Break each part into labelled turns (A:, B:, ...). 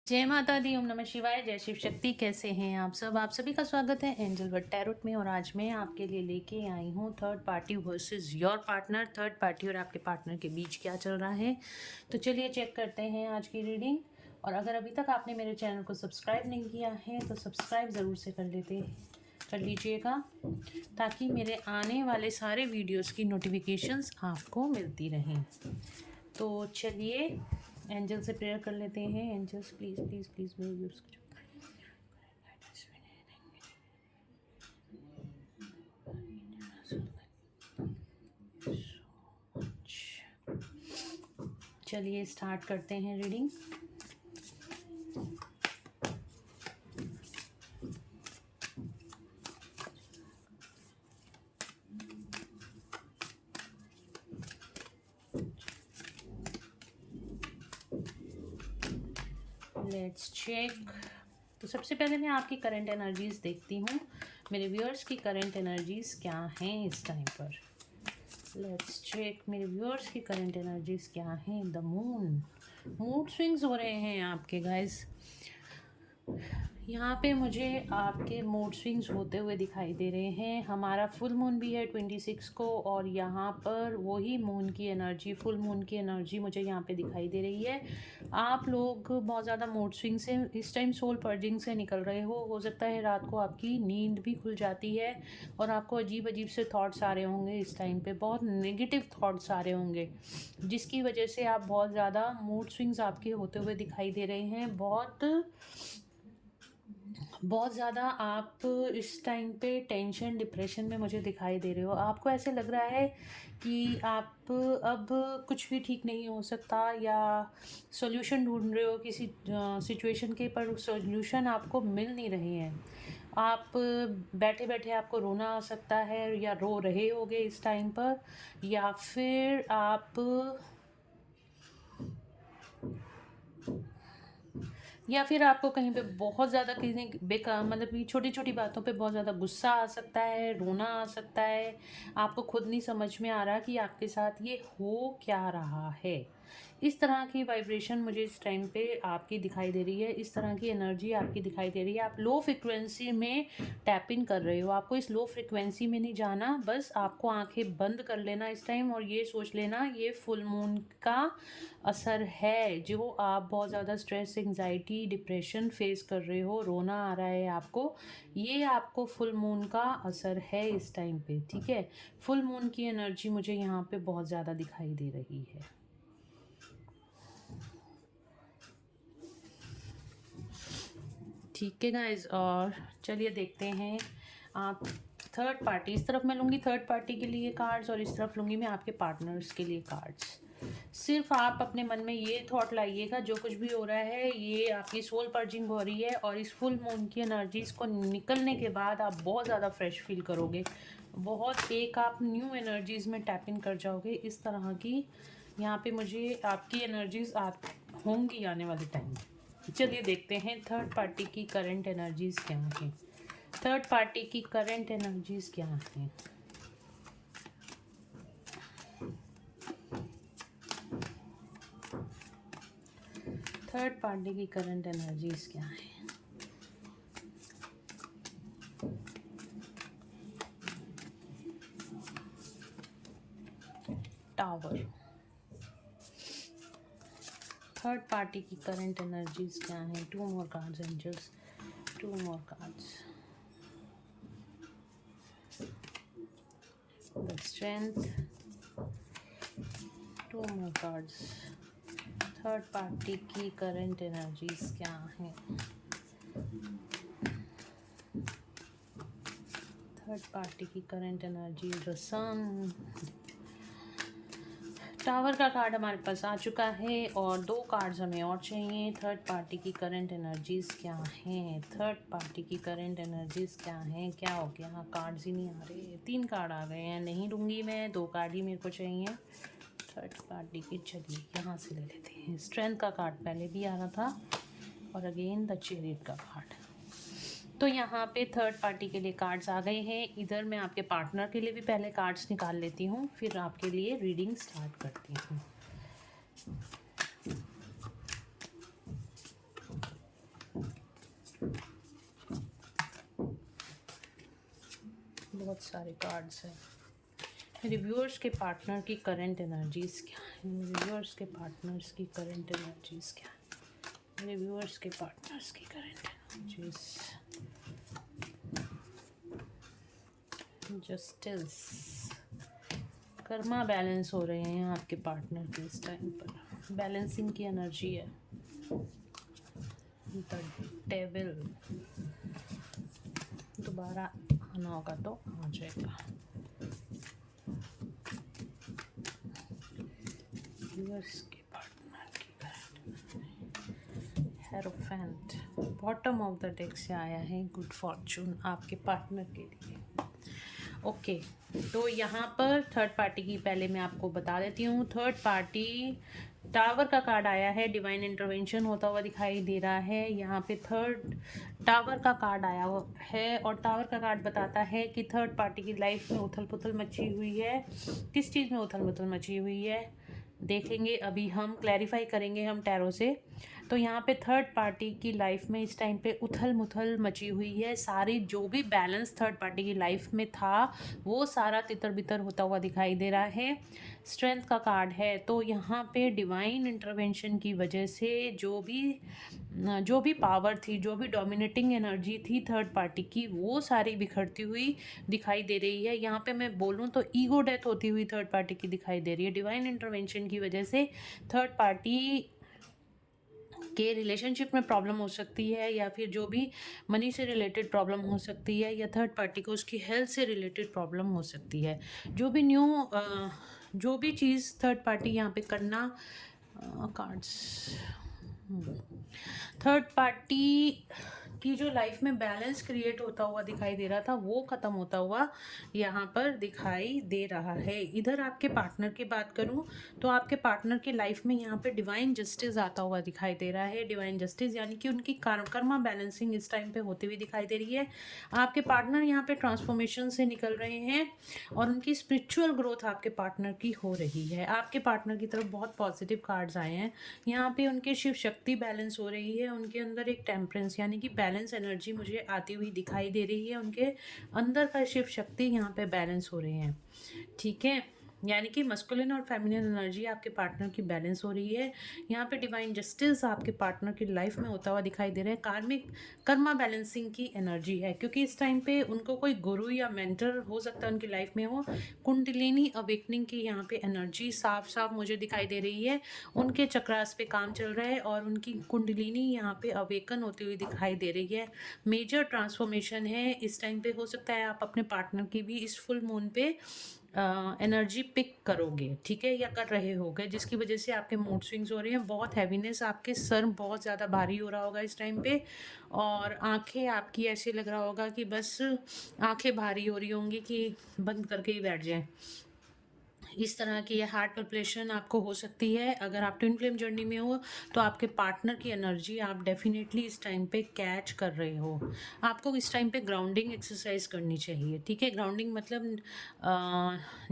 A: जय माता दी, ओम नमः शिवाय, जय शिव शक्ति। कैसे हैं आप सब? आप सभी का स्वागत है एंजल वर्ड टैरोट में। और आज मैं आपके लिए लेके आई हूँ third party versus your partner. Third party और आपके पार्टनर के बीच क्या चल रहा है, तो चलिए चेक करते हैं आज की रीडिंग। और अगर अभी तक आपने मेरे चैनल को सब्सक्राइब नहीं किया है तो सब्सक्राइब ज़रूर से कर लीजिएगा, ताकि मेरे आने वाले सारे वीडियोज़ की नोटिफिकेशंस आपको मिलती रहें। तो चलिए एंजल से प्रेयर कर लेते हैं। एंजल्स प्लीज़ प्लीज़ प्लीज़ मेरे व्यूअर्स को चलिए स्टार्ट करते हैं रीडिंग। Let's check. तो सबसे पहले मैं आपकी करंट एनर्जीज देखती हूँ। मेरे व्यूअर्स की करंट एनर्जीज क्या हैं इस टाइम पर। लेट्स चेक मेरे व्यूअर्स की करंट एनर्जीज क्या हैं। द मून, मूड स्विंग्स हो रहे हैं आपके गाइस। यहाँ पे मुझे आपके मूड स्विंग्स होते हुए दिखाई दे रहे हैं। हमारा फुल मून भी है 26 को, और यहाँ पर वही मून की एनर्जी, फुल मून की एनर्जी मुझे यहाँ पे दिखाई दे रही है। आप लोग बहुत ज़्यादा मूड स्विंग से इस टाइम सोल पर्जिंग से निकल रहे हो सकता है रात को आपकी नींद भी खुल जाती है और आपको अजीब अजीब से थॉट्स आ रहे होंगे। इस टाइम पे बहुत नेगेटिव थॉट्स आ रहे होंगे, जिसकी वजह से आप बहुत ज़्यादा मूड स्विंग्स आपके होते हुए दिखाई दे रहे हैं। बहुत ज़्यादा आप इस टाइम पे टेंशन डिप्रेशन में मुझे दिखाई दे रहे हो। आपको ऐसे लग रहा है कि आप अब कुछ भी ठीक नहीं हो सकता, या सॉल्यूशन ढूंढ रहे हो किसी सिचुएशन के, पर सॉल्यूशन आपको मिल नहीं रहे हैं। आप बैठे बैठे आपको रोना आ सकता है, या रो रहे होगे इस टाइम पर, या फिर आप आपको कहीं पे बहुत ज़्यादा किसी बेकार, मतलब कि छोटी छोटी बातों पे बहुत ज़्यादा गुस्सा आ सकता है, रोना आ सकता है। आपको खुद नहीं समझ में आ रहा कि आपके साथ ये हो क्या रहा है। इस तरह की वाइब्रेशन मुझे इस टाइम पे आपकी दिखाई दे रही है। इस तरह की एनर्जी आपकी दिखाई दे रही है। आप लो फ्रिक्वेंसी में टैप इन कर रहे हो। आपको इस लो फ्रिक्वेंसी में नहीं जाना, बस आपको आंखें बंद कर लेना इस टाइम, और ये सोच लेना ये फुल मून का असर है। जो आप बहुत ज़्यादा स्ट्रेस, एंजाइटी, डिप्रेशन फेस कर रहे हो, रोना आ रहा है आपको, ये आपको फुल मून का असर है इस टाइम पे। ठीक है, फुल मून की एनर्जी मुझे यहाँ पे बहुत ज़्यादा दिखाई दे रही है। ठीक है गाइज, और चलिए देखते हैं आप थर्ड पार्टी। इस तरफ मैं लूँगी थर्ड पार्टी के लिए कार्ड्स, और इस तरफ लूँगी मैं आपके पार्टनर्स के लिए कार्ड्स। सिर्फ आप अपने मन में ये थॉट लाइएगा, जो कुछ भी हो रहा है ये आपकी सोल पर्जिंग हो रही है, और इस फुल मून की एनर्जीज को निकलने के बाद आप बहुत ज़्यादा फ्रेश फील करोगे। बहुत एक आप न्यू एनर्जीज में टैप इन कर जाओगे। इस तरह की यहाँ पे मुझे आपकी एनर्जीज होंगी आने वाले टाइम में। चलिए देखते हैं थर्ड पार्टी की करंट एनर्जीज क्या हैं। थर्ड पार्टी की करंट एनर्जीज क्या हैं। थर्ड पार्टी की करंट एनर्जीज क्या है। टावर। थर्ड पार्टी की करंट एनर्जीज क्या है। Two more cards angels, two more cards. The strength, two more cards. Third party की करंट एनर्जीज क्या है। थर्ड पार्टी की current energy, the sun. Tower का कार्ड हमारे पास आ चुका है, और दो कार्ड्स हमें और चाहिए। थर्ड पार्टी की करंट एनर्जीज क्या हैं। थर्ड पार्टी की करंट एनर्जीज क्या हैं। क्या हो गया, कार्ड्स ही नहीं आ रहे। 3 कार्ड आ गए हैं, नहीं लूँगी मैं, 2 कार्ड ही मेरे को चाहिए थर्ड पार्टी की। चलिए यहाँ से ले लेते हैं। स्ट्रेंथ का कार्ड पहले भी आ रहा था, और अगेन द चैरियट का कार्ड। तो यहाँ पे थर्ड पार्टी के लिए कार्ड्स आ गए हैं। इधर मैं आपके पार्टनर के लिए भी पहले कार्ड्स निकाल लेती हूँ, फिर आपके लिए रीडिंग स्टार्ट करती हूँ। बहुत सारे कार्ड्स हैं। मेरे व्यूअर्स के पार्टनर की करंट एनर्जीज क्या है? मेरे व्यूअर्स के पार्टनर्स की करंट एनर्जीज क्या है? मेरे व्यूअर्स के पार्टनर्स की current energies. Justice, Karma balance हो रहे हैं आपके पार्टनर के इस टाइम पर, बैलेंसिंग की एनर्जी है। द डेविल, दोबारा आना होगा तो आ जाएगा। व्यूअर्स के पार्टनर की hierophant, bottom of the deck से आया है गुड फॉर्चून आपके पार्टनर के लिए। ओके, तो यहाँ पर थर्ड पार्टी की पहले मैं आपको बता देती हूँ। थर्ड पार्टी, टावर का कार्ड आया है, डिवाइन इंटरवेंशन होता हुआ दिखाई दे रहा है। यहाँ पे थर्ड टावर का कार्ड आया है और टावर का कार्ड बताता है कि थर्ड पार्टी की लाइफ में उथल पुथल मची हुई है। किस चीज़ में उथल पुथल मची हुई है देखेंगे, अभी हम क्लैरिफाई करेंगे हम टैरो से। तो यहाँ पे थर्ड पार्टी की लाइफ में इस टाइम पे उथल मुथल मची हुई है। सारी जो भी बैलेंस थर्ड पार्टी की लाइफ में था वो सारा तितर बितर होता हुआ दिखाई दे रहा है। स्ट्रेंथ का कार्ड है, तो यहाँ पे डिवाइन इंटरवेंशन की वजह से जो भी पावर थी, जो भी डोमिनेटिंग एनर्जी थी थर्ड पार्टी की, वो सारी बिखरती हुई दिखाई दे रही है। यहाँ पे मैं बोलूँ तो ईगो डेथ होती हुई थर्ड पार्टी की दिखाई दे रही है। डिवाइन इंटरवेंशन की वजह से थर्ड पार्टी के रिलेशनशिप में प्रॉब्लम हो सकती है, या फिर जो भी मनी से रिलेटेड प्रॉब्लम हो सकती है, या थर्ड पार्टी को उसकी हेल्थ से रिलेटेड प्रॉब्लम हो सकती है। जो भी चीज़ थर्ड पार्टी यहाँ पे करना, कार्ड्स, थर्ड पार्टी की जो लाइफ में बैलेंस क्रिएट होता हुआ दिखाई दे रहा था वो ख़त्म होता हुआ यहाँ पर दिखाई दे रहा है। इधर आपके पार्टनर की बात करूँ तो आपके पार्टनर की लाइफ में यहाँ पे डिवाइन जस्टिस आता हुआ दिखाई दे रहा है। डिवाइन जस्टिस यानी कि उनकी कर्मा बैलेंसिंग इस टाइम पे होती हुई दिखाई दे रही है। आपके पार्टनर यहाँ पे ट्रांसफॉर्मेशन से निकल रहे हैं और उनकी स्पिरिचुअल ग्रोथ आपके पार्टनर की हो रही है। आपके पार्टनर की तरफ बहुत पॉजिटिव कार्ड्स आए हैं। यहाँ पे उनके शिव शक्ति बैलेंस हो रही है, उनके अंदर एक टेम्परेंस यानी कि बैलेंस एनर्जी मुझे आती हुई दिखाई दे रही है। उनके अंदर का शिव शक्ति यहाँ पे बैलेंस हो रही है, ठीक है, यानी कि मस्कुलिन और फेमिनिन एनर्जी आपके पार्टनर की बैलेंस हो रही है। यहाँ पे डिवाइन जस्टिस आपके पार्टनर की लाइफ में होता हुआ दिखाई दे रहा है। कार्मिक कर्मा बैलेंसिंग की एनर्जी है, क्योंकि इस टाइम पे उनको कोई गुरु या मेंटर हो सकता है उनकी लाइफ में हो। कुंडलिनी अवेकनिंग की यहाँ पे एनर्जी साफ साफ मुझे दिखाई दे रही है। उनके चक्रास पे काम चल रहा है और उनकी कुंडलिनी यहाँ पे अवेकन होती हुई दिखाई दे रही है। मेजर ट्रांसफॉर्मेशन है इस टाइम पे। हो सकता है आप अपने पार्टनर की भी इस फुल मून पे एनर्जी पिक करोगे, ठीक है, या कर रहे होगे, जिसकी वजह से आपके मूड स्विंग्स हो रहे हैं। बहुत हैवीनेस, आपके सर बहुत ज़्यादा भारी हो रहा होगा इस टाइम पे, और आंखें आपकी ऐसे लग रहा होगा कि बस आंखें भारी हो रही होंगी कि बंद करके ही बैठ जाएं। इस तरह की ये हार्ट पल्पेशन आपको हो सकती है। अगर आप ट्विन फ्लेम जर्नी में हो तो आपके पार्टनर की एनर्जी आप डेफिनेटली इस टाइम पे कैच कर रहे हो। आपको इस टाइम पे ग्राउंडिंग एक्सरसाइज करनी चाहिए, ठीक है। ग्राउंडिंग मतलब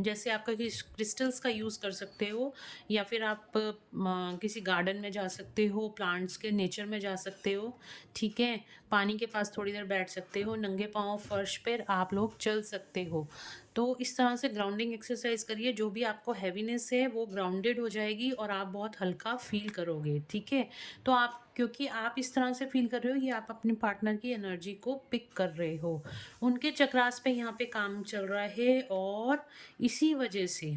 A: जैसे आपका क्रिस्टल्स का यूज़ कर सकते हो, या फिर आप किसी गार्डन में जा सकते हो, प्लांट्स के नेचर में जा सकते हो, ठीक है, पानी के पास थोड़ी देर बैठ सकते हो, नंगे पाँव फर्श पर आप लोग चल सकते हो। तो इस तरह से ग्राउंडिंग एक्सरसाइज करिए, जो भी आपको हैवीनेस है वो ग्राउंडेड हो जाएगी और आप बहुत हल्का फील करोगे, ठीक है। तो आप, क्योंकि आप इस तरह से फील कर रहे हो, ये आप अपने पार्टनर की एनर्जी को पिक कर रहे हो। उनके चक्रास पे यहाँ पे काम चल रहा है और इसी वजह से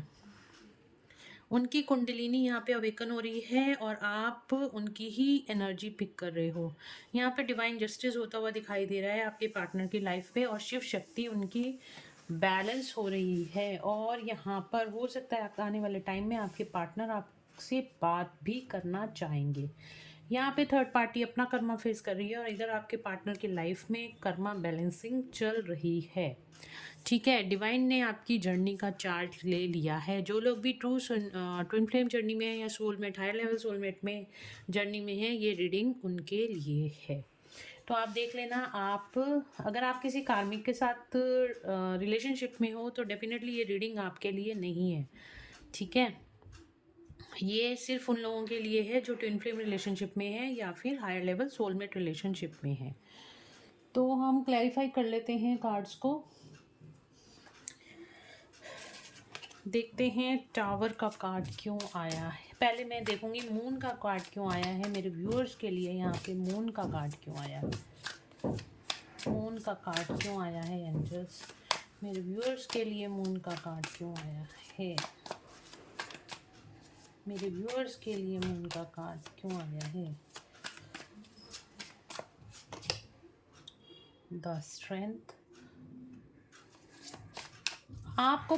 A: उनकी कुंडलिनी यहाँ पे अवेकन हो रही है और आप उनकी ही एनर्जी पिक कर रहे हो। यहाँ पे डिवाइन जस्टिस होता हुआ दिखाई दे रहा है आपके पार्टनर की लाइफ पे, और शिव शक्ति उनकी बैलेंस हो रही है। और यहाँ पर हो सकता है आने वाले टाइम में आपके पार्टनर आपसे बात भी करना चाहेंगे। यहाँ पे थर्ड पार्टी अपना कर्मा फेस कर रही है और इधर आपके पार्टनर की लाइफ में कर्मा बैलेंसिंग चल रही है, ठीक है। डिवाइन ने आपकी जर्नी का चार्ट ले लिया है। जो लोग भी ट्विन फ्लेम जर्नी में है या सोलमेट, हायर लेवल सोलमेट में जर्नी में है, ये रीडिंग उनके लिए है। तो आप देख लेना। आप अगर आप किसी कार्मिक के साथ रिलेशनशिप में हो तो डेफिनेटली ये रीडिंग आपके लिए नहीं है, ठीक है। ये सिर्फ उन लोगों के लिए है जो ट्विन फ्लेम रिलेशनशिप में है या फिर हायर लेवल सोलमेट रिलेशनशिप में है। तो हम क्लैरिफाई कर लेते हैं कार्ड्स को। देखते हैं टावर का कार्ड क्यों आया है। पहले मैं देखूंगी मून का कार्ड क्यों आया है मेरे व्यूअर्स के लिए। यहाँ पे मून का कार्ड क्यों आया है, मून का कार्ड क्यों आया है एंजल्स, मेरे व्यूअर्स के लिए मून का कार्ड क्यों आया है, मेरे व्यूअर्स के लिए मून का कार्ड क्यों आया है। द स्ट्रेंथ, आपको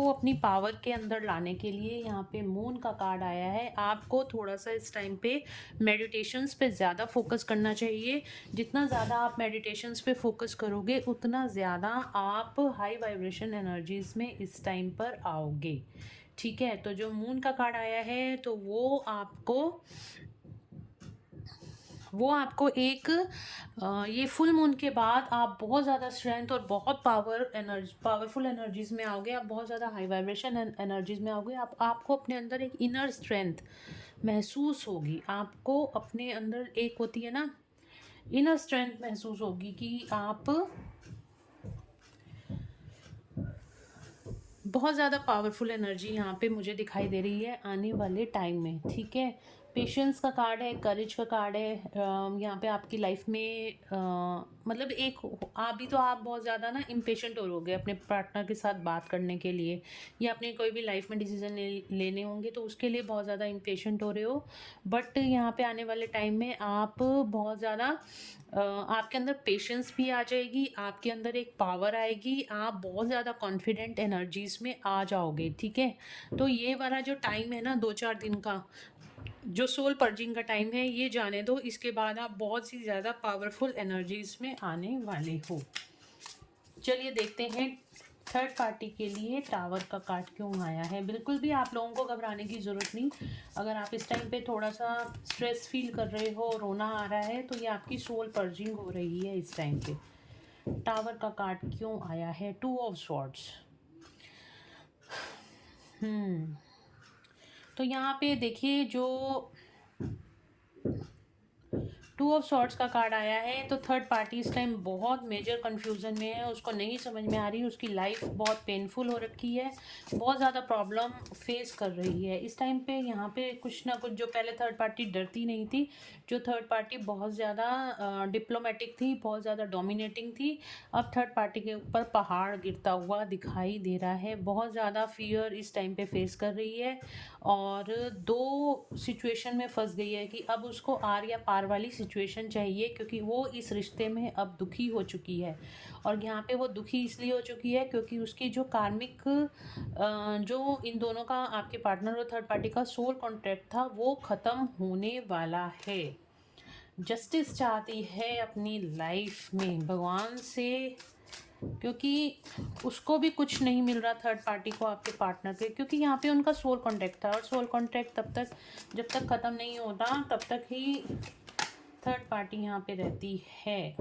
A: अपनी पावर के अंदर लाने के लिए यहाँ पे मून का कार्ड आया है। आपको थोड़ा सा इस टाइम पे मेडिटेशंस पे ज़्यादा फोकस करना चाहिए। जितना ज़्यादा आप मेडिटेशंस पे फोकस करोगे उतना ज़्यादा आप हाई वाइब्रेशन एनर्जीज में इस टाइम पर आओगे। ठीक है, तो जो मून का कार्ड आया है तो वो आपको एक ये फुल मून के बाद आप बहुत ज़्यादा स्ट्रेंथ और बहुत पावरफुल एनर्जीज में आओगे। आप बहुत ज़्यादा हाई वाइब्रेशन एनर्जीज में आओगे। आपको अपने अंदर एक इनर स्ट्रेंथ महसूस होगी। आपको अपने अंदर एक होती है ना इनर स्ट्रेंथ महसूस होगी कि आप बहुत ज़्यादा पावरफुल एनर्जी यहाँ पे मुझे दिखाई दे रही है आने वाले टाइम में। ठीक है, पेशेंस का कार्ड है, करेज का कार्ड है। यहाँ पे आपकी लाइफ में मतलब एक अभी तो आप बहुत ज़्यादा ना इम्पेशेंट हो रहोगे अपने पार्टनर के साथ बात करने के लिए, या अपने कोई भी लाइफ में डिसीजन लेने होंगे तो उसके लिए बहुत ज़्यादा इम्पेशेंट हो रहे हो। बट यहाँ पे आने वाले टाइम में आप बहुत ज़्यादा आपके अंदर पेशेंस भी आ जाएगी, आपके अंदर एक पावर आएगी, आप बहुत ज़्यादा कॉन्फिडेंट एनर्जीज में आ जाओगे। ठीक है, तो ये वाला जो टाइम है ना 2-4 दिन का जो सोल पर्जिंग का टाइम है ये जाने दो। इसके बाद आप बहुत सी ज़्यादा पावरफुल एनर्जीज में आने वाले हो। चलिए देखते हैं थर्ड पार्टी के लिए टावर का कार्ड क्यों आया है। बिल्कुल भी आप लोगों को घबराने की ज़रूरत नहीं। अगर आप इस टाइम पे थोड़ा सा स्ट्रेस फील कर रहे हो, रोना आ रहा है, तो ये आपकी सोल पर्जिंग हो रही है इस टाइम पे। टावर का कार्ड क्यों आया है, 2 ऑफ स्वॉर्ड्स। तो यहाँ पे देखिए जो 2 ऑफ सॉर्ड्स का कार्ड आया है तो थर्ड पार्टी इस टाइम बहुत मेजर कन्फ्यूज़न में है। उसको नहीं समझ में आ रही, उसकी लाइफ बहुत पेनफुल हो रखी है, बहुत ज़्यादा प्रॉब्लम फेस कर रही है इस टाइम पे। यहाँ पे कुछ ना कुछ, जो पहले थर्ड पार्टी डरती नहीं थी, जो थर्ड पार्टी बहुत ज़्यादा डिप्लोमेटिक थी, बहुत ज़्यादा डोमिनेटिंग थी, अब थर्ड पार्टी के ऊपर पहाड़ गिरता हुआ दिखाई दे रहा है। बहुत ज़्यादा फियर इस टाइम पे फेस कर रही है और 2 सिचुएशन में फंस गई है कि अब उसको आर या पार वाली सिचुएशन चाहिए, क्योंकि वो इस रिश्ते में अब दुखी हो चुकी है। और यहाँ पे वो दुखी इसलिए हो चुकी है क्योंकि उसकी जो कार्मिक जो इन दोनों का, आपके पार्टनर और थर्ड पार्टी का सोल कॉन्ट्रैक्ट था, वो ख़त्म होने वाला है। जस्टिस चाहती है अपनी लाइफ में भगवान से, क्योंकि उसको भी कुछ नहीं मिल रहा थर्ड पार्टी को आपके पार्टनर के, क्योंकि यहाँ पे उनका सोल कॉन्ट्रैक्ट था और सोल कॉन्ट्रैक्ट तब तक जब तक ख़त्म नहीं होता तब तक ही थर्ड पार्टी यहाँ पे रहती है।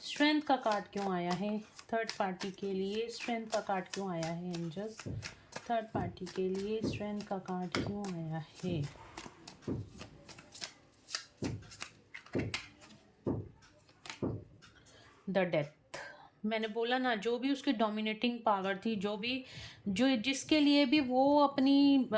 A: स्ट्रेंथ का कार्ड क्यों आया है थर्ड पार्टी के लिए, स्ट्रेंथ का कार्ड क्यों आया है एंजल्स, थर्ड पार्टी के लिए स्ट्रेंथ का कार्ड क्यों आया है। द डेथ, मैंने बोला ना, जो भी उसकी डोमिनेटिंग पावर थी, जो जिसके लिए भी वो अपनी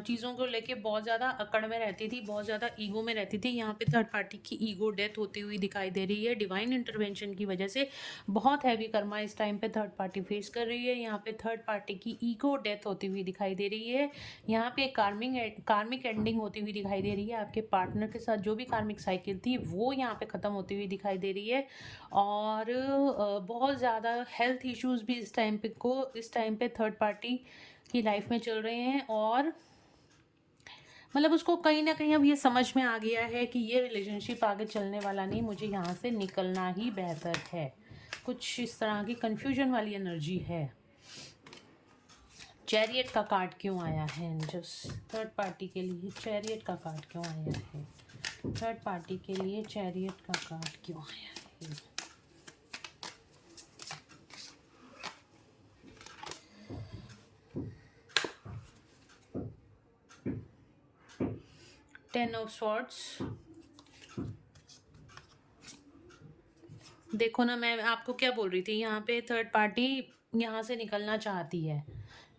A: चीज़ों को लेके बहुत ज़्यादा अकड़ में रहती थी, बहुत ज़्यादा ईगो में रहती थी, यहाँ पे थर्ड पार्टी की ईगो डेथ होती हुई दिखाई दे रही है। डिवाइन इंटरवेंशन की वजह से बहुत हैवी कर्मा इस टाइम पे थर्ड पार्टी फेस कर रही है। यहाँ पे थर्ड पार्टी की ईगो डेथ होती हुई दिखाई दे रही है। यहाँ पे कार्मिक एंडिंग होती हुई दिखाई दे रही है। आपके पार्टनर के साथ जो भी कार्मिक साइकिल थी वो यहाँ पे ख़त्म होती हुई दिखाई दे रही है। और बहुत ज़्यादा हेल्थ इश्यूज़ भी इस टाइम पे थर्ड पार्टी की लाइफ में चल रहे हैं। और मतलब उसको कहीं ना कहीं अब ये समझ में आ गया है कि ये रिलेशनशिप आगे चलने वाला नहीं, मुझे यहाँ से निकलना ही बेहतर है। कुछ इस तरह की कन्फ्यूजन वाली एनर्जी है। चैरियट का कार्ड क्यों आया है जस्ट थर्ड पार्टी के लिए, चैरियट का कार्ड क्यों आया है थर्ड पार्टी के लिए, चैरियट का कार्ड क्यों आया है। 10 ऑफ स्वॉर्ड्स। देखो ना, मैं आपको क्या बोल रही थी, यहाँ पे थर्ड पार्टी यहाँ से निकलना चाहती है,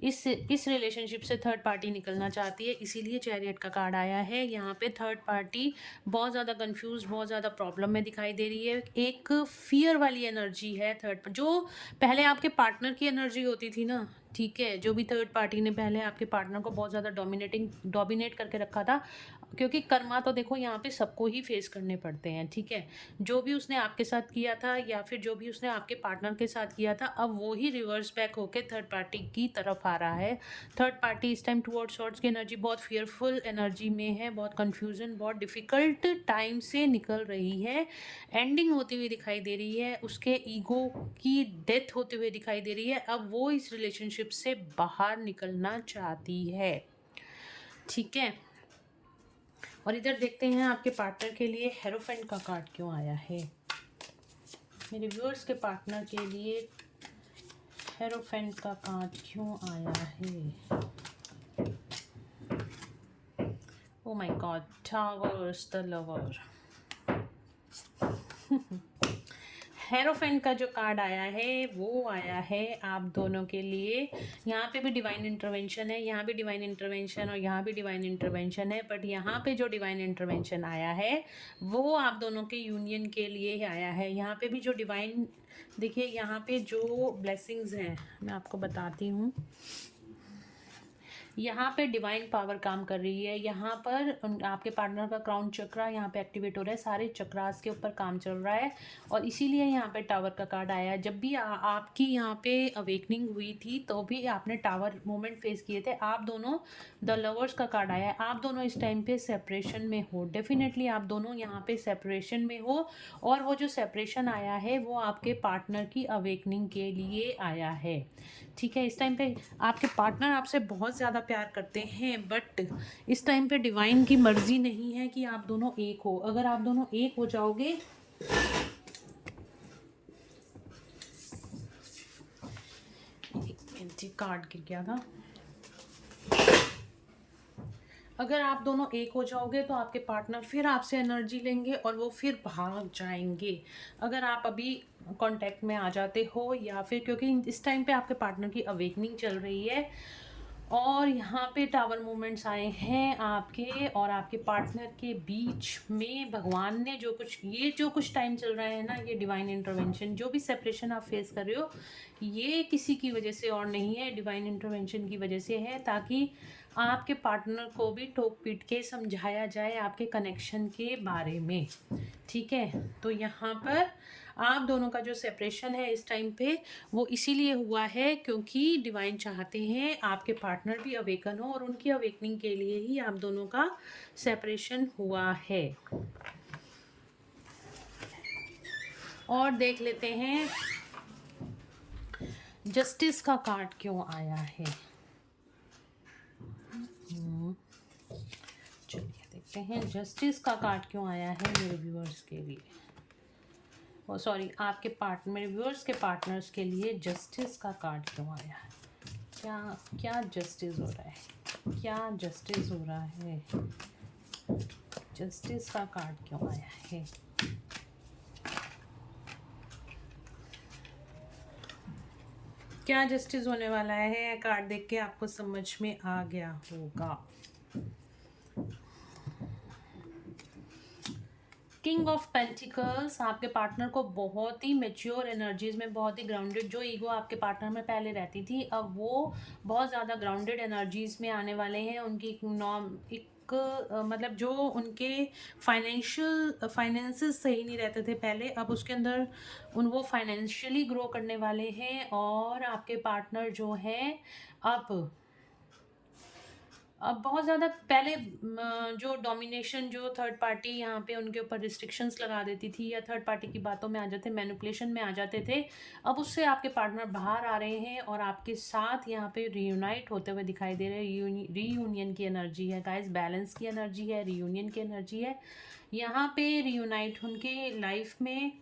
A: इस रिलेशनशिप से थर्ड पार्टी निकलना चाहती है, इसीलिए चैरियट का कार्ड आया है। यहाँ पे थर्ड पार्टी बहुत ज़्यादा कंफ्यूज, बहुत ज़्यादा प्रॉब्लम में दिखाई दे रही है। एक फियर वाली एनर्जी है थर्ड, जो पहले आपके पार्टनर की एनर्जी होती थी ना, ठीक है, जो भी थर्ड पार्टी ने पहले आपके पार्टनर को बहुत ज़्यादा डोमिनेट करके रखा था, क्योंकि कर्मा तो देखो यहाँ पे सबको ही फेस करने पड़ते हैं, ठीक है। जो भी उसने आपके साथ किया था या फिर जो भी उसने आपके पार्टनर के साथ किया था, अब वो ही रिवर्स बैक होके थर्ड पार्टी की तरफ आ रहा है। थर्ड पार्टी इस टाइम टू ऑफ सॉर्ड्स की एनर्जी बहुत फियरफुल एनर्जी में है, बहुत कन्फ्यूजन, बहुत डिफ़िकल्ट टाइम से निकल रही है, एंडिंग होती हुई दिखाई दे रही है, उसके ईगो की डेथ होते हुए दिखाई दे रही है। अब वो इस रिलेशनशिप से बाहर निकलना चाहती है, ठीक है। और इधर देखते हैं आपके पार्टनर के लिए हेरोफेंट का कार्ड क्यों आया है। मेरे व्यूअर्स के पार्टनर के लिए हेरोफेंट का कार्ड क्यों आया है। Oh my God, towers the lover. Hierophant का जो कार्ड आया है वो आया है आप दोनों के लिए। यहाँ पे भी डिवाइन इंटरवेंशन है, यहाँ भी डिवाइन इंटरवेंशन और यहाँ भी डिवाइन इंटरवेंशन है, बट यहाँ पे जो डिवाइन इंटरवेंशन आया है वो आप दोनों के यूनियन के लिए ही आया है। यहाँ पे भी जो डिवाइन, देखिए यहाँ पे जो ब्लेसिंग्स हैं मैं आपको बताती हूँ। यहाँ पे डिवाइन पावर काम कर रही है, यहाँ पर आपके पार्टनर का क्राउन चक्रा यहाँ पे एक्टिवेट हो रहा है, सारे चक्रास के ऊपर काम चल रहा है, और इसीलिए यहाँ पे टावर का कार्ड आया है। जब भी आपकी यहाँ पे अवेकनिंग हुई थी तो भी आपने टावर मोमेंट फेस किए थे। आप दोनों, द लवर्स का कार्ड आया है, आप दोनों इस टाइम पे सेपरेशन में हो, डेफिनेटली आप दोनों यहाँ पे सेपरेशन में हो, और वो जो सेपरेशन आया है वो आपके पार्टनर की अवेकनिंग के लिए आया है, ठीक है। इस टाइम पे आपके पार्टनर आपसे बहुत ज़्यादा प्यार करते हैं, बट इस टाइम पे डिवाइन की मर्जी नहीं है कि आप दोनों एक हो। अगर आप दोनों एक हो जाओगे, कार्ड गिर गया था, अगर आप दोनों एक हो जाओगे तो आपके पार्टनर फिर आपसे एनर्जी लेंगे और वो फिर भाग जाएंगे। अगर आप अभी कांटेक्ट में आ जाते हो, या फिर क्योंकि इस टाइम पे आपके पार्टनर की अवेकनिंग चल रही है, और यहाँ पे टावर मूवमेंट्स आए हैं आपके और आपके पार्टनर के बीच में। भगवान ने जो कुछ, ये जो कुछ टाइम चल रहा है ना, ये डिवाइन इंटरवेंशन, जो भी सेपरेशन आप फेस कर रहे हो, ये किसी की वजह से और नहीं है, डिवाइन इंटरवेंशन की वजह से है, ताकि आपके पार्टनर को भी ठोक पीट के समझाया जाए आपके कनेक्शन के बारे में, ठीक है। तो यहाँ पर आप दोनों का जो सेपरेशन है इस टाइम पे, वो इसीलिए हुआ है क्योंकि डिवाइन चाहते हैं आपके पार्टनर भी अवेकन हो, और उनकी अवेकनिंग के लिए ही आप दोनों का सेपरेशन हुआ है। और देख लेते हैं जस्टिस का कार्ड क्यों आया है। चलिए देखते हैं जस्टिस का कार्ड क्यों आया है मेरे व्यूअर्स के लिए, ओ सॉरी, आपके मेरे व्यूअर्स के पार्टनर्स के लिए जस्टिस का कार्ड क्यों आया है। क्या जस्टिस हो रहा है, क्या जस्टिस हो रहा है, जस्टिस का कार्ड क्यों आया है। क्या जस्टिस होने वाला है, कार्ड देख के आपको समझ में आ गया होगा। किंग ऑफ पेंटिकल्स आपके पार्टनर को बहुत ही मेच्योर एनर्जीज में, बहुत ही ग्राउंडेड, जो ईगो आपके पार्टनर में पहले रहती थी, अब वो बहुत ज़्यादा ग्राउंडेड एनर्जीज में आने वाले हैं। उनकी एक मतलब जो उनके फाइनेंसेस सही नहीं रहते थे पहले, अब उसके अंदर वो फाइनेंशियली ग्रो करने वाले हैं। और आपके पार्टनर जो है अब बहुत ज़्यादा, पहले जो डोमिनेशन, जो थर्ड पार्टी यहाँ पे उनके ऊपर रिस्ट्रिक्शंस लगा देती थी, या थर्ड पार्टी की बातों में आ जाते, मैनिपुलेशन में आ जाते थे, अब उससे आपके पार्टनर बाहर आ रहे हैं और आपके साथ यहाँ पे रीयूनाइट होते हुए दिखाई दे रहे हैं। रीयूनियन की एनर्जी है गाइस, बैलेंस की एनर्जी है, रीयूनियन की एनर्जी है। यहाँ पे रीयूनाइट उनके लाइफ में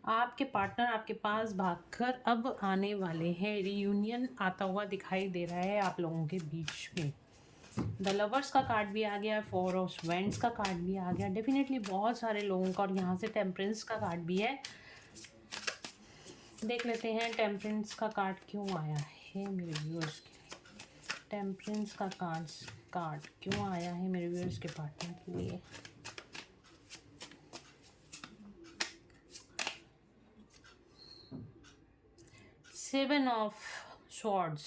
A: आपके पार्टनर आपके पास भागकर अब आने वाले हैं। रीयूनियन आता हुआ दिखाई दे रहा है आप लोगों के बीच में। द लवर्स का कार्ड भी आ गया, फोर ऑफ वेंड्स का कार्ड भी आ गया, डेफिनेटली बहुत सारे लोगों का, और यहाँ से टेम्परेंस का कार्ड भी है। देख लेते हैं टेम्परेंस का कार्ड क्यों आया है मेरे व्यूअर्स के लिए। टेम्परेंस का कार्ड क्यों आया है मेरे व्यूअर्स के पार्टनर के लिए। सेवन ऑफ स्वॉर्ड्स,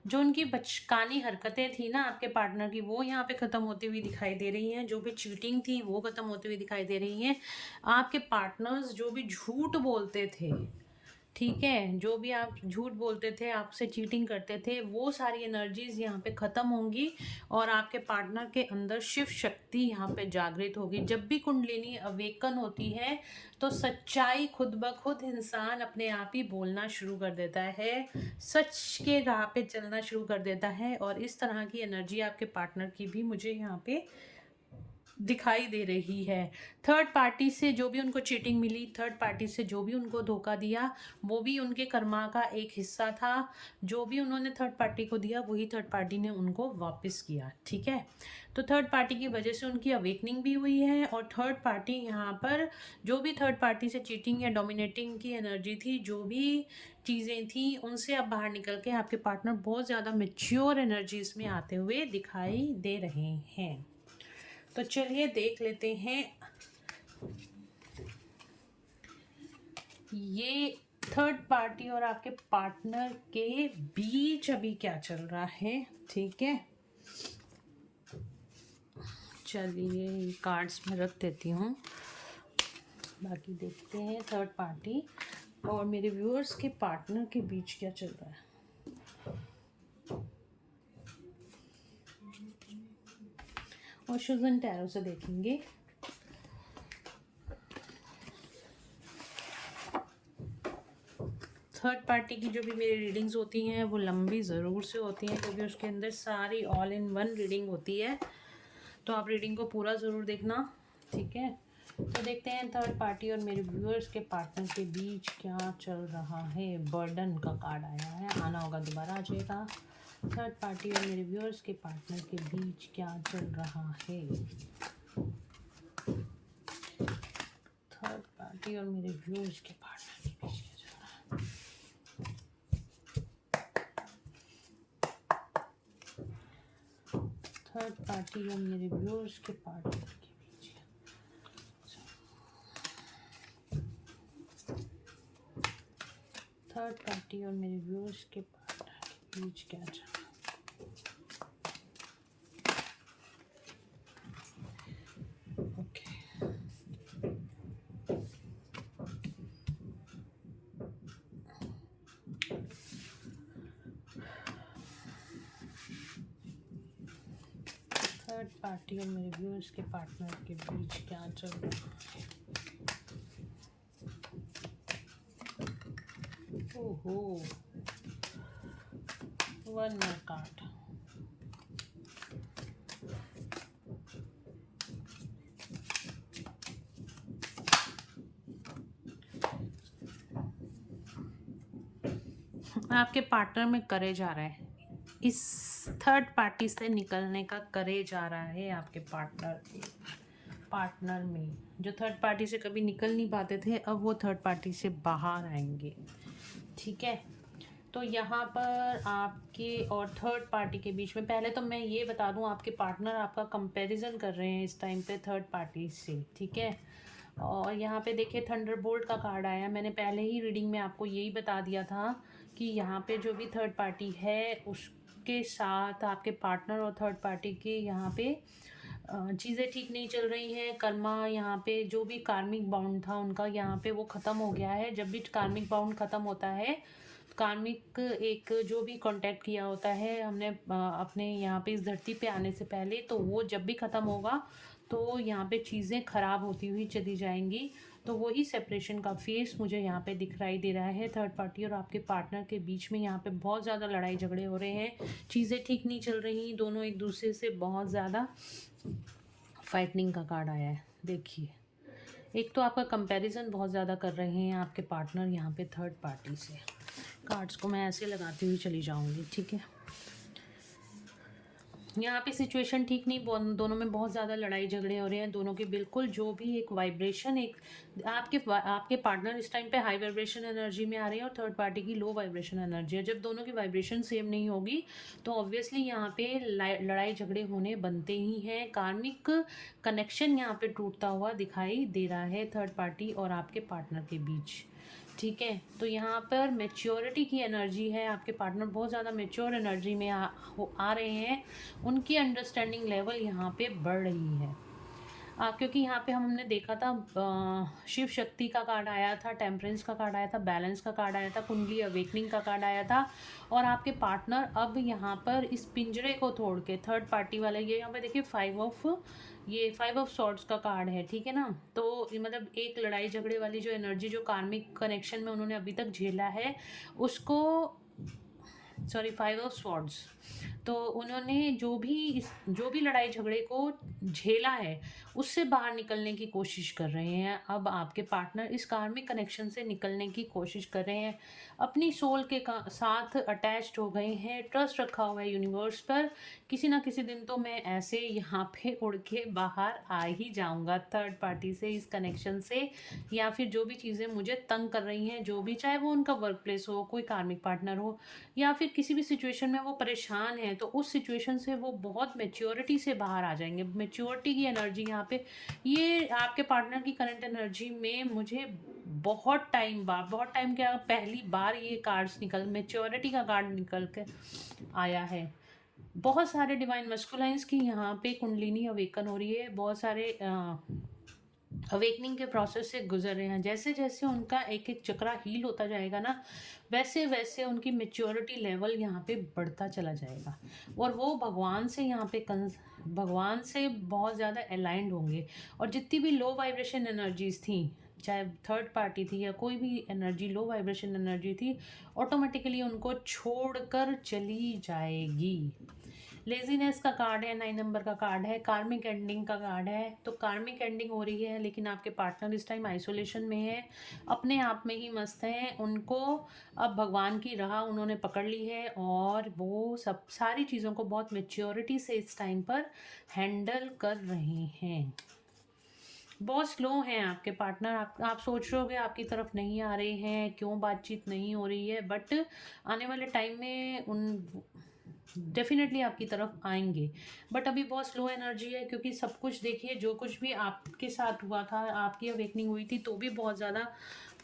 A: जो उनकी बचकानी हरकतें थी ना आपके पार्टनर की, वो यहाँ पे ख़त्म होती हुई दिखाई दे रही हैं। जो भी चीटिंग थी वो ख़त्म होती हुई दिखाई दे रही हैं। आपके पार्टनर्स जो भी झूठ बोलते थे, ठीक है, जो भी आप झूठ बोलते थे, आपसे चीटिंग करते थे, वो सारी एनर्जीज यहाँ पे ख़त्म होंगी और आपके पार्टनर के अंदर शिव शक्ति यहाँ पे जागृत होगी। जब भी कुंडलिनी अवेकन होती है तो सच्चाई खुद ब खुद इंसान अपने आप ही बोलना शुरू कर देता है, सच के राह पे चलना शुरू कर देता है। और इस तरह की एनर्जी आपके पार्टनर की भी मुझे यहाँ पे दिखाई दे रही है। थर्ड पार्टी से जो भी उनको चीटिंग मिली, थर्ड पार्टी से जो भी उनको धोखा दिया, वो भी उनके कर्मा का एक हिस्सा था। जो भी उन्होंने थर्ड पार्टी को दिया वही थर्ड पार्टी ने उनको वापस किया, ठीक है। तो थर्ड पार्टी की वजह से उनकी अवेकनिंग भी हुई है। और थर्ड पार्टी यहाँ पर जो भी थर्ड पार्टी से चीटिंग या डोमिनेटिंग की एनर्जी थी, जो भी चीज़ें थी, उनसे अब बाहर निकल के आपके पार्टनर बहुत ज़्यादा मैच्योर एनर्जीज में आते हुए दिखाई दे रहे हैं। तो चलिए देख लेते हैं ये थर्ड पार्टी और आपके पार्टनर के बीच अभी क्या चल रहा है, ठीक है। चलिए ये कार्ड्स में रख देती हूँ, बाकी देखते हैं थर्ड पार्टी और मेरे व्यूअर्स के पार्टनर के बीच क्या चल रहा है। और शुजन टैरो से देखेंगे। थर्ड पार्टी की जो भी मेरी रीडिंग्स होती हैं वो लंबी ज़रूर से होती हैं, क्योंकि उसके अंदर सारी ऑल इन वन रीडिंग होती है। तो आप रीडिंग को पूरा ज़रूर देखना, ठीक है। तो देखते हैं थर्ड पार्टी और मेरे व्यूअर्स के पार्टनर के बीच क्या चल रहा है। बर्डन का कार्ड आया है, आना होगा दोबारा आ जाएगा। थर्ड पार्टी और मेरे व्यूअर्स के पार्टनर के बीच क्या चल रहा है। थर्ड पार्टी और मेरे व्यूअर्स के पार्टनर के बीच क्या चल रहा है। थर्ड पार्टी और मेरे व्यूअर्स के पार्टनर के बीच, थर्ड पार्टी और मेरे व्यूअर्स के पार्टनर के बीच क्या चल रहा है। थर्ड पार्टी और मेरे व्यूअर्स के पार्टनर के बीच क्या चल रहा है। ओहो, वन मोर कार्ड। आपके पार्टनर में करेज आ रहा है, इस थर्ड पार्टी से निकलने का करेज आ रहा है आपके पार्टनर में। जो थर्ड पार्टी से कभी निकल नहीं पाते थे, अब वो थर्ड पार्टी से बाहर आएंगे, ठीक है। तो यहाँ पर आपके और थर्ड पार्टी के बीच में, पहले तो मैं ये बता दूँ, आपके पार्टनर आपका कंपैरिजन कर रहे हैं इस टाइम पे थर्ड पार्टी से, ठीक है। और यहाँ पे देखिए थंडरबोल्ट का कार्ड आया। मैंने पहले ही रीडिंग में आपको यही बता दिया था कि यहाँ पे जो भी थर्ड पार्टी है उसके साथ आपके पार्टनर और थर्ड पार्टी के यहाँ पे चीज़ें ठीक नहीं चल रही हैं। कर्मा यहाँ पे जो भी कार्मिक बाउंड था उनका यहाँ पे वो ख़त्म हो गया है। जब भी कार्मिक बाउंड ख़त्म होता है, कार्मिक एक जो भी कांटेक्ट किया होता है हमने अपने यहाँ पे इस धरती पे आने से पहले, तो वो जब भी ख़त्म होगा तो यहाँ पे चीज़ें ख़राब होती हुई चली जाएंगी। तो वही सेपरेशन का फेस मुझे यहाँ पे दिखाई दे रहा है। थर्ड पार्टी और आपके पार्टनर के बीच में यहाँ पे बहुत ज़्यादा लड़ाई झगड़े हो रहे हैं, चीज़ें ठीक नहीं चल रही, दोनों एक दूसरे से बहुत ज़्यादा फाइटिंग का कार्ड आया है। देखिए, एक तो आपका कंपैरिजन बहुत ज़्यादा कर रहे हैं आपके पार्टनर यहाँ पे थर्ड पार्टी से। कार्ड्स को मैं ऐसे लगाती हुई चली जाऊँगी, ठीक है। यहाँ पे सिचुएशन ठीक नहीं, दोनों में बहुत ज़्यादा लड़ाई झगड़े हो रहे हैं। दोनों के बिल्कुल जो भी एक वाइब्रेशन, एक आपके पार्टनर इस टाइम पे हाई वाइब्रेशन एनर्जी में आ रहे हैं और थर्ड पार्टी की लो वाइब्रेशन एनर्जी है। जब दोनों की वाइब्रेशन सेम नहीं होगी तो ऑब्वियसली यहाँ पे लड़ाई झगड़े होने बनते ही हैं। कार्मिक कनेक्शन यहाँ पे टूटता हुआ दिखाई दे रहा है थर्ड पार्टी और आपके पार्टनर के बीच। ठीक है, तो यहाँ पर मैच्योरिटी की एनर्जी है। आपके पार्टनर बहुत ज़्यादा मैच्योर एनर्जी में आ रहे हैं। उनकी अंडरस्टैंडिंग लेवल यहाँ पे बढ़ रही है। क्योंकि यहाँ पे हमने देखा था शिव शक्ति का कार्ड आया था, टेम्परेंस का कार्ड आया था, बैलेंस का कार्ड आया था, कुंडली अवेकनिंग का कार्ड आया था। और आपके पार्टनर अब यहाँ पर इस पिंजरे को तोड़ के थर्ड पार्टी वाले, ये यहाँ पे देखिए फाइव ऑफ सॉर्ड्स का कार्ड है। ठीक है ना, तो मतलब एक लड़ाई झगड़े वाली जो एनर्जी जो कार्मिक कनेक्शन में उन्होंने अभी तक झेला है उसको, सॉरी, फाइव ऑफ स्वॉर्ड्स, तो उन्होंने जो भी लड़ाई झगड़े को झेला है उससे बाहर निकलने की कोशिश कर रहे हैं। अब आपके पार्टनर इस कार्मिक कनेक्शन से निकलने की कोशिश कर रहे हैं। अपनी सोल के साथ अटैच्ड हो गए हैं, ट्रस्ट रखा हुआ है यूनिवर्स पर। किसी ना किसी दिन तो मैं ऐसे यहाँ पे उड़ के बाहर आ ही जाऊँगा थर्ड पार्टी से, इस कनेक्शन से, या फिर जो भी चीज़ें मुझे तंग कर रही हैं, जो भी, चाहे वो उनका वर्क प्लेस हो, कोई कार्मिक पार्टनर हो, या फिर किसी भी सिचुएशन में वो परेशान है, तो उस सिचुएशन से वो बहुत मैच्योरिटी से बाहर आ जाएंगे। मैच्योरिटी की एनर्जी यहाँ पे, ये आपके पार्टनर की करंट एनर्जी में मुझे बहुत टाइम क्या, पहली बार ये कार्ड्स मैच्योरिटी का कार्ड निकल के आया है। बहुत सारे डिवाइन मस्कुलाइंस की यहाँ पे कुंडलिनी अवेकन हो रही है। बहुत सारे अवेकनिंग के प्रोसेस से गुजर रहे हैं। जैसे जैसे उनका एक एक चक्रा हील होता जाएगा ना, वैसे वैसे उनकी मेच्योरिटी लेवल यहाँ पे बढ़ता चला जाएगा और वो भगवान से यहाँ पे भगवान से बहुत ज़्यादा अलाइंड होंगे। और जितनी भी लो वाइब्रेशन एनर्जीज थी, चाहे थर्ड पार्टी थी या कोई भी एनर्जी लो वाइब्रेशन एनर्जी थी, ऑटोमेटिकली उनको छोड़कर चली जाएगी। लेजीनेस का कार्ड है, 9 नंबर का कार्ड है, कार्मिक एंडिंग का कार्ड है। तो कार्मिक एंडिंग हो रही है, लेकिन आपके पार्टनर इस टाइम आइसोलेशन में है, अपने आप में ही मस्त हैं। उनको अब भगवान की राह उन्होंने पकड़ ली है और वो सब सारी चीज़ों को बहुत मेच्योरिटी से इस टाइम पर हैंडल कर रहे हैं। बहुत स्लो हैं आपके पार्टनर। आप सोच रहे होगे आपकी तरफ नहीं आ रहे हैं, क्यों बातचीत नहीं हो रही है, बट आने वाले टाइम में उन डेफिनेटली आपकी तरफ आएंगे। बट अभी बहुत स्लो एनर्जी है, क्योंकि सब कुछ देखिए, जो कुछ भी आपके साथ हुआ था, आपकी अवेकनिंग हुई थी तो भी बहुत ज़्यादा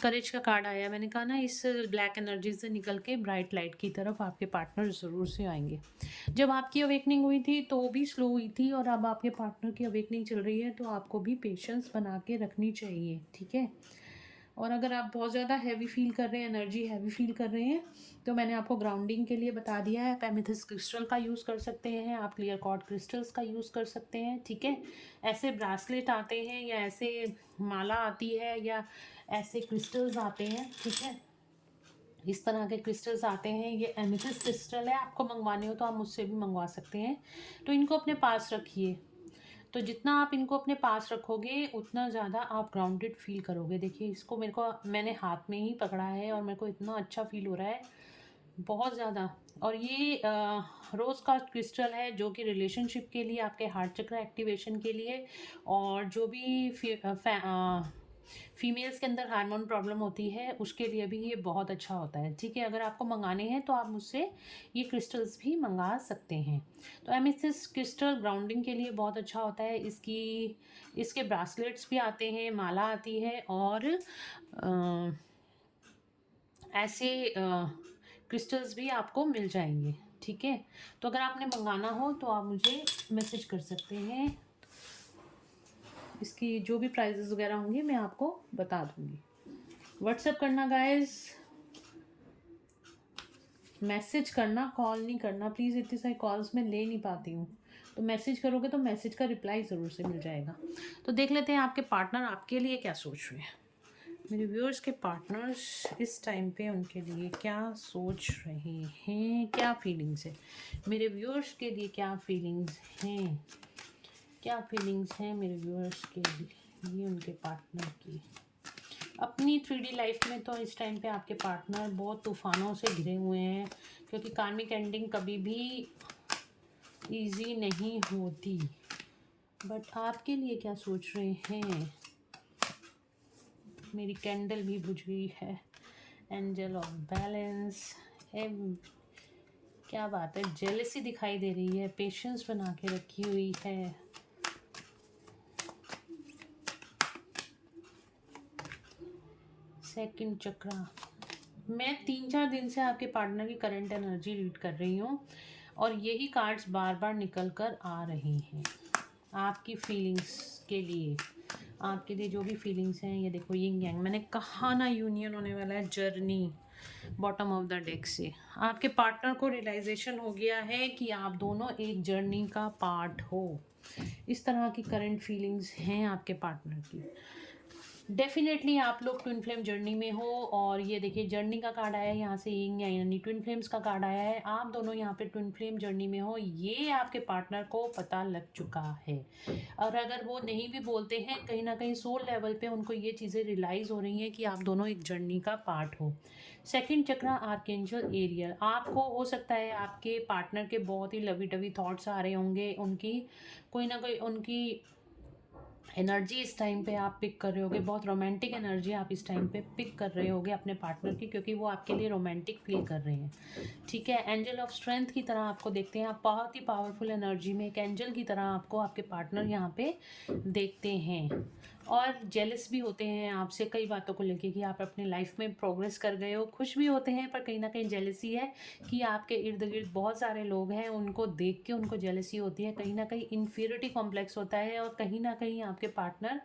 A: करेज का कार्ड आया। मैंने कहा ना, इस ब्लैक एनर्जी से निकल के ब्राइट लाइट की तरफ आपके पार्टनर ज़रूर से आएंगे। जब आपकी अवेकनिंग हुई थी तो भी स्लो हुई थी, और अब आपके पार्टनर की अवेकनिंग चल रही है, तो आपको भी पेशेंस बना के रखनी चाहिए। ठीक है, और अगर आप बहुत ज़्यादा हैवी फील कर रहे हैं, एनर्जी हैवी फील कर रहे हैं, तो मैंने आपको ग्राउंडिंग के लिए बता दिया है। एमेथिस्ट क्रिस्टल का यूज़ कर सकते हैं आप, क्लियर कॉर्ड क्रिस्टल्स का यूज़ कर सकते हैं। ठीक है, ऐसे ब्रासलेट आते हैं या ऐसे माला आती है या ऐसे क्रिस्टल्स आते हैं। ठीक है, इस तरह के क्रिस्टल्स आते हैं, ये एमेथिस्ट क्रिस्टल है। आपको मंगवाने हो तो आप मुझसे भी मंगवा सकते हैं। तो इनको अपने पास रखिए। तो जितना आप इनको अपने पास रखोगे उतना ज़्यादा आप ग्राउंडेड फील करोगे। देखिए, इसको मैंने हाथ में ही पकड़ा है और मेरे को इतना अच्छा फील हो रहा है, बहुत ज़्यादा। और ये रोज़ का क्रिस्टल है, जो कि रिलेशनशिप के लिए, आपके हार्ट चक्र एक्टिवेशन के लिए, और जो भी फीमेल्स के अंदर हार्मोन प्रॉब्लम होती है उसके लिए भी ये बहुत अच्छा होता है। ठीक है, अगर आपको मंगाने हैं तो आप मुझसे ये क्रिस्टल्स भी मंगा सकते हैं। तो एमेथिस्ट क्रिस्टल ग्राउंडिंग के लिए बहुत अच्छा होता है। इसके ब्रासलेट्स भी आते हैं, माला आती है, और ऐसे क्रिस्टल्स भी आपको मिल जाएंगे। ठीक है, तो अगर आपने मंगाना हो तो आप मुझे मैसेज कर सकते हैं। इसकी जो भी प्राइजेस वगैरह होंगे मैं आपको बता दूंगी। व्हाट्सएप करना गाइस, मैसेज करना, कॉल नहीं करना प्लीज़। इतनी सारी कॉल्स मैं ले नहीं पाती हूँ, तो मैसेज करोगे तो मैसेज का रिप्लाई ज़रूर से मिल जाएगा। तो देख लेते हैं आपके पार्टनर आपके लिए क्या सोच रहे हैं। मेरे व्यूअर्स के पार्टनर्स इस टाइम पे उनके लिए क्या सोच रहे हैं, क्या फीलिंग्स है मेरे व्यूअर्स के लिए, क्या फीलिंग्स हैं, क्या फीलिंग्स हैं मेरे व्यूअर्स के लिए उनके पार्टनर की। अपनी 3D लाइफ में तो इस टाइम पे आपके पार्टनर बहुत तूफानों से घिरे हुए हैं, क्योंकि कार्मिक एंडिंग कभी भी इजी नहीं होती। बट आपके लिए क्या सोच रहे हैं? मेरी कैंडल भी बुझ गई है। Angel of balance. क्या बात है, जेलसी दिखाई दे रही है, पेशेंस बना के रखी हुई है। सेकंड चक्रा। मैं 3-4 दिन से आपके पार्टनर की करंट एनर्जी रीड कर रही हूँ और यही कार्ड्स बार बार निकल कर आ रही हैं आपकी फीलिंग्स के लिए। आपके लिए जो भी फीलिंग्स हैं, ये देखो यिंग यांग, मैंने कहा ना यूनियन होने वाला है। Journey, bottom of the deck से आपके पार्टनर को रियलाइजेशन हो गया है कि आप दोनों एक जर्नी का पार्ट हो। इस तरह की करंट फीलिंग्स हैं आपके पार्टनर की। डेफिनेटली आप लोग ट्विन फ्लेम जर्नी में हो। और ये देखिए जर्नी का कार्ड आया है यहाँ से, यिंग यानी ट्विन फ्लेम्स का कार्ड आया है। आप दोनों यहाँ पे ट्विन फ्लेम जर्नी में हो, ये आपके पार्टनर को पता लग चुका है। और अगर वो नहीं भी बोलते हैं, कहीं ना कहीं सोल लेवल पे उनको ये चीज़ें रियलाइज़ हो रही हैं कि आप दोनों एक जर्नी का पार्ट हो। सेकंड चक्रा, आर्कएंजल एरियल। आपको हो सकता है आपके पार्टनर के बहुत ही लवी डवी थॉट्स आ रहे होंगे, उनकी कोई ना कोई उनकी एनर्जी इस टाइम पे आप पिक कर रहे होगे। बहुत रोमांटिक एनर्जी आप इस टाइम पे पिक कर रहे होगे अपने पार्टनर की, क्योंकि वो आपके लिए रोमांटिक फील कर रहे हैं। ठीक है, एंजल ऑफ स्ट्रेंथ की तरह आपको देखते हैं। आप बहुत ही पावरफुल एनर्जी में एक एंजल की तरह आपको आपके पार्टनर यहाँ पे देखते हैं। और जेलस भी होते हैं आपसे कई बातों को लेके कि आप अपने लाइफ में प्रोग्रेस कर गए हो। खुश भी होते हैं, पर कहीं ना कहीं जेलसी है कि आपके इर्द गिर्द बहुत सारे लोग हैं, उनको देख के उनको जेलसी होती है। कहीं ना कहीं इन्फीरियरिटी कॉम्प्लेक्स होता है और कहीं ना कहीं आपके पार्टनर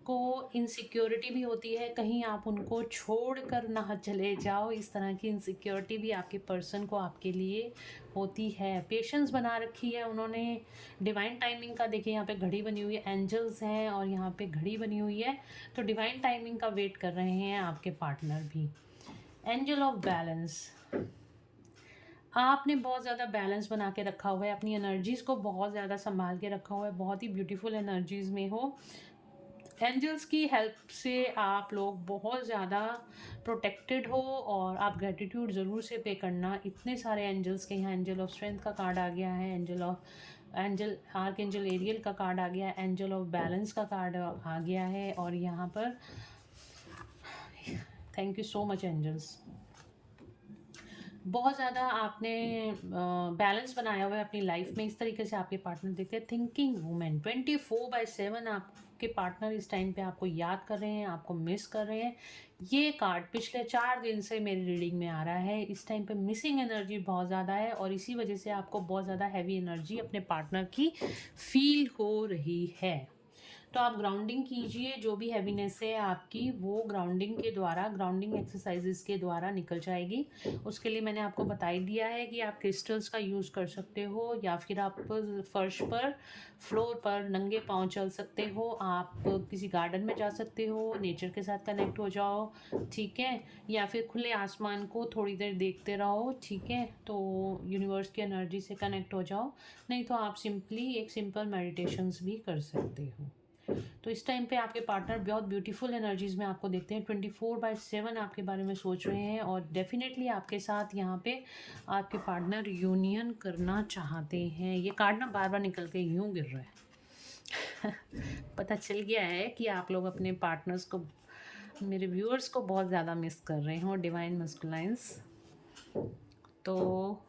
A: को इनसिक्योरिटी भी होती है, कहीं आप उनको छोड़ कर ना चले जाओ, इस तरह की इनसिक्योरिटी भी आपके पर्सन को आपके लिए होती है। पेशेंस बना रखी है उन्होंने। डिवाइन टाइमिंग का देखिए यहाँ पे घड़ी बनी हुई है, एंजल्स हैं और यहाँ पे घड़ी बनी हुई है, तो डिवाइन टाइमिंग का वेट कर रहे हैं आपके पार्टनर भी। Angel of balance. आपने बहुत ज़्यादा बैलेंस बना के रखा हुआ है, अपनी एनर्जीज़ को बहुत ज़्यादा संभाल के रखा हुआ है, बहुत ही ब्यूटीफुल एनर्जीज़ में हो। एंजल्स की हेल्प से आप लोग बहुत ज़्यादा प्रोटेक्टेड हो और आप ग्रेटिट्यूड ज़रूर से पे करना। इतने सारे एंजल्स के यहाँ एंजल ऑफ स्ट्रेंथ का कार्ड आ गया है, एंजल आर्क एंजल एरियल का कार्ड आ गया है, एंजल ऑफ बैलेंस का कार्ड आ गया है। और यहाँ पर thank you so much angels. बहुत ज़्यादा आपने बैलेंस बनाया हुआ है अपनी लाइफ में। इस तरीके से आपके पार्टनर देखते हैं। थिंकिंग वूमेन 24/7 आपके पार्टनर इस टाइम पे आपको याद कर रहे हैं, आपको मिस कर रहे हैं। ये कार्ड पिछले 4 दिन से मेरी रीडिंग में आ रहा है। इस टाइम पे मिसिंग एनर्जी बहुत ज़्यादा है और इसी वजह से आपको बहुत ज़्यादा हैवी एनर्जी अपने पार्टनर की फील हो रही है। तो आप ग्राउंडिंग कीजिए, जो भी हैवीनेस है आपकी वो ग्राउंडिंग के द्वारा, ग्राउंडिंग एक्सरसाइजेस के द्वारा निकल जाएगी। उसके लिए मैंने आपको बता ही दिया है कि आप क्रिस्टल्स का यूज़ कर सकते हो या फिर आप फर्श पर, फ्लोर पर नंगे पाँव चल सकते हो। आप किसी गार्डन में जा सकते हो, नेचर के साथ कनेक्ट हो जाओ, ठीक है, या फिर खुले आसमान को थोड़ी देर देखते रहो, ठीक है, तो यूनिवर्स की एनर्जी से कनेक्ट हो जाओ। नहीं तो आप सिंपली एक सिंपल मेडिटेशंस भी कर सकते हो। तो इस टाइम पे आपके पार्टनर बहुत ब्यूटीफुल एनर्जीज में आपको देखते हैं, 24/7 आपके बारे में सोच रहे हैं और डेफिनेटली आपके साथ यहाँ पे आपके पार्टनर यूनियन करना चाहते हैं। ये कार्ड ना बार बार निकल के यूँ गिर रहा है पता चल गया है कि आप लोग अपने पार्टनर्स को, मेरे व्यूअर्स को बहुत ज़्यादा मिस कर रहे हो, डिवाइन मस्कुलाइंस। तो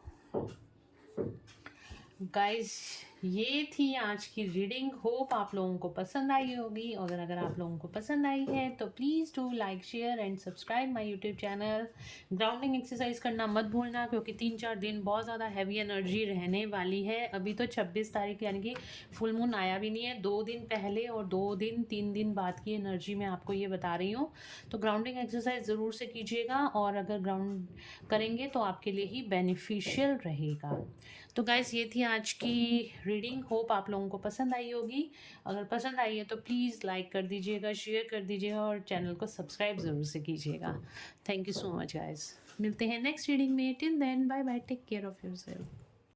A: गाइस ये थी आज की रीडिंग। होप आप लोगों को पसंद आई होगी और अगर आप लोगों को पसंद आई है तो please do like, share and subscribe my YouTube channel. Grounding exercise करना मत भूलना, क्योंकि 3-4 दिन बहुत ज़्यादा हैवी एनर्जी रहने वाली है। अभी तो 26 तारीख यानी कि फुल मून आया भी नहीं है, 2 दिन पहले और 2-3 दिन बाद की एनर्जी मैं आपको ये बता रही हूँ। तो ग्राउंडिंग एक्सरसाइज ज़रूर से कीजिएगा और अगर ग्राउंड करेंगे तो आपके लिए ही बेनिफिशियल रहेगा। तो गाइस ये थी आज की रीडिंग। होप आप लोगों को पसंद आई होगी। अगर पसंद आई है तो प्लीज़ लाइक कर दीजिएगा, शेयर कर दीजिएगा और चैनल को सब्सक्राइब ज़रूर से कीजिएगा। Thank you so much guys. मिलते हैं नेक्स्ट रीडिंग में। Till then bye bye, take care of yourself.